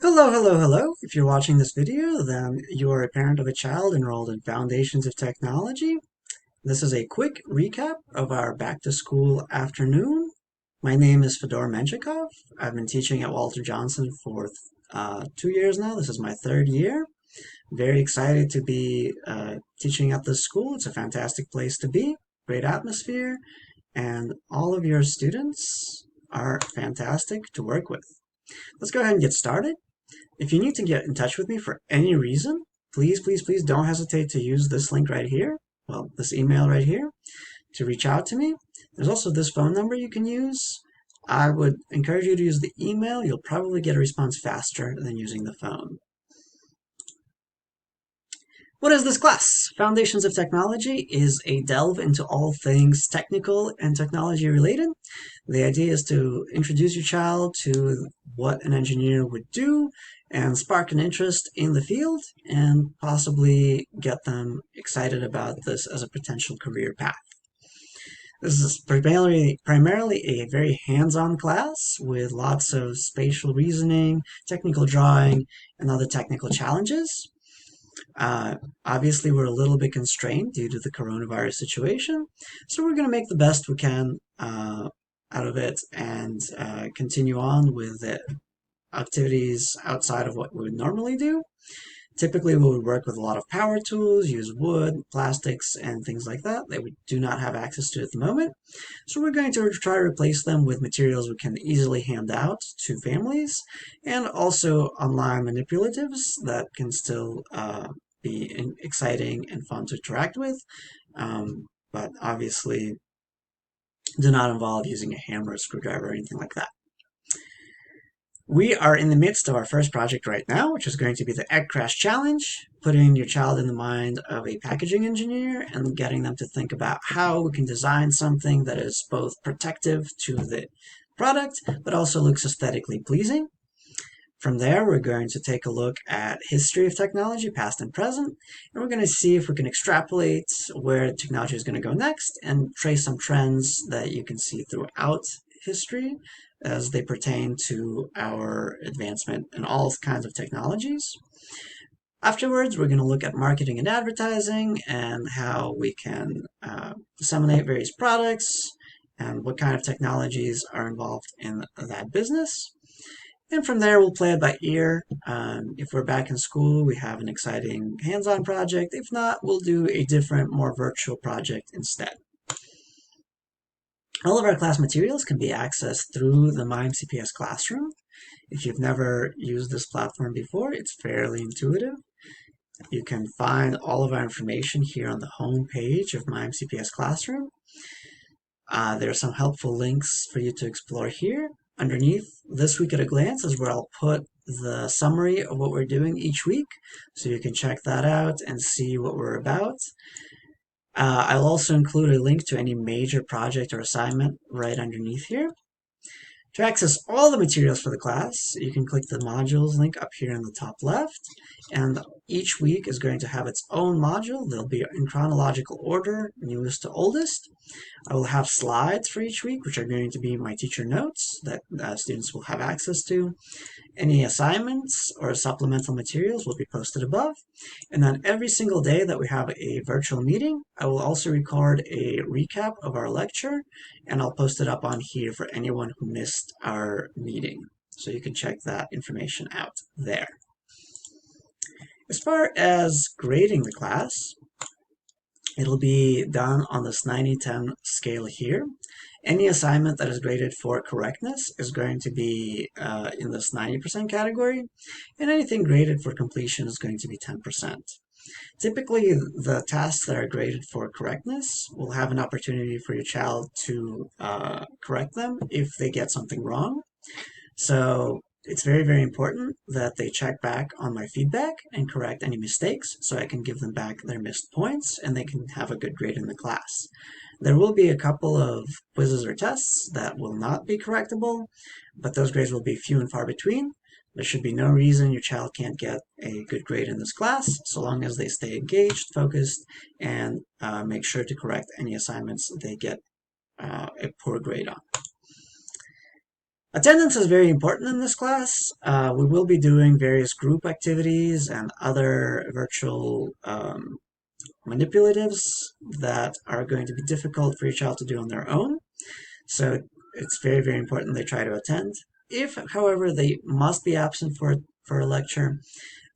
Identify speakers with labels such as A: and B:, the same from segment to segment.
A: Hello, hello, hello. If you're watching this video, then you are a parent of a child enrolled in Foundations of Technology. This is a quick recap of our back-to-school afternoon. My name is Fedor Menchikov. I've been teaching at Walter Johnson for 2 years now. This is my third year. Very excited to be teaching at this school. It's a fantastic place to be, great atmosphere, and all of your students are fantastic to work with. Let's go ahead and get started. If you need to get in touch with me for any reason, please don't hesitate to use this link right here, well, this email right here, to reach out to me. There's also this phone number you can use. I would encourage you to use the email. You'll probably get a response faster than using the phone. What is this class? Foundations of Technology is a delve into all things technical and technology related. The idea is to introduce your child to what an engineer would do and spark an interest in the field and possibly get them excited about this as a potential career path. This is primarily a very hands-on class with lots of spatial reasoning, technical drawing, and other technical challenges. Obviously, we're a little bit constrained due to the coronavirus situation, so we're going to make the best we can out of it and continue on with the activities outside of what we would normally do. Typically, we would work with a lot of power tools, use wood, plastics, and things like that we do not have access to at the moment. So we're going to try to replace them with materials we can easily hand out to families, and also online manipulatives that can still be exciting and fun to interact with, but obviously do not involve using a hammer, a screwdriver, or anything like that. We are in the midst of our first project right now, which is going to be the Egg Crash Challenge, putting your child in the mind of a packaging engineer and getting them to think about how we can design something that is both protective to the product, but also looks aesthetically pleasing. From there, we're going to take a look at history of technology, past and present, and we're going to see if we can extrapolate where technology is going to go next and trace some trends that you can see throughout history as they pertain to our advancement in all kinds of technologies. Afterwards, we're going to look at marketing and advertising and how we can disseminate various products and what kind of technologies are involved in that business. And from there, we'll play it by ear. If we're back in school, we have an exciting hands-on project. If not, we'll do a different, more virtual project instead. All of our class materials can be accessed through the MyMS Classroom. If you've never used this platform before, it's fairly intuitive. You can find all of our information here on the home page of MyMS Classroom. There are some helpful links for you to explore here. Underneath, This Week at a Glance is where I'll put the summary of what we're doing each week, so you can check that out and see what we're about. I'll also include a link to any major project or assignment right underneath here. To access all the materials for the class, you can click the modules link up here in the top left, and each week is going to have its own module. They'll be in chronological order, newest to oldest. I will have slides for each week, which are going to be my teacher notes that students will have access to. Any assignments or supplemental materials will be posted above. And then every single day that we have a virtual meeting, I will also record a recap of our lecture, and I'll post it up on here for anyone who missed our meeting. So you can check that information out there. As far as grading the class, it'll be done on this 90-10 scale here. Any assignment that is graded for correctness is going to be in this 90% category, and anything graded for completion is going to be 10%. Typically, the tasks that are graded for correctness will have an opportunity for your child to correct them if they get something wrong. So it's very important that they check back on my feedback and correct any mistakes so I can give them back their missed points and they can have a good grade in the class. There will be a couple of quizzes or tests that will not be correctable, but those grades will be few and far between. There should be no reason your child can't get a good grade in this class, so long as they stay engaged, focused, and make sure to correct any assignments they get a poor grade on. Attendance is very important in this class. We will be doing various group activities and other virtual manipulatives that are going to be difficult for your child to do on their own. So it's very, very important they try to attend. If, however, they must be absent for a lecture,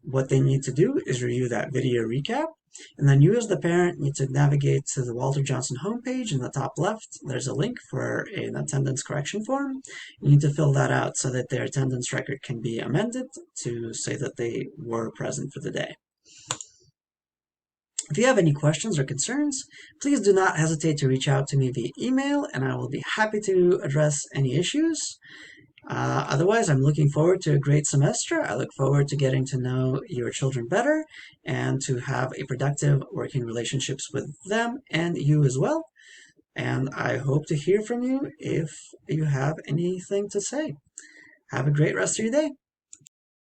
A: what they need to do is review that video recap. And then you as the parent need to navigate to the Walter Johnson homepage in the top left. There's a link for an attendance correction form. You need to fill that out so that their attendance record can be amended to say that they were present for the day. If you have any questions or concerns, please do not hesitate to reach out to me via email, and I will be happy to address any issues. Otherwise, I'm looking forward to a great semester. I look forward to getting to know your children better and to have a productive working relationships with them and you as well. And I hope to hear from you if you have anything to say. Have a great rest of your day.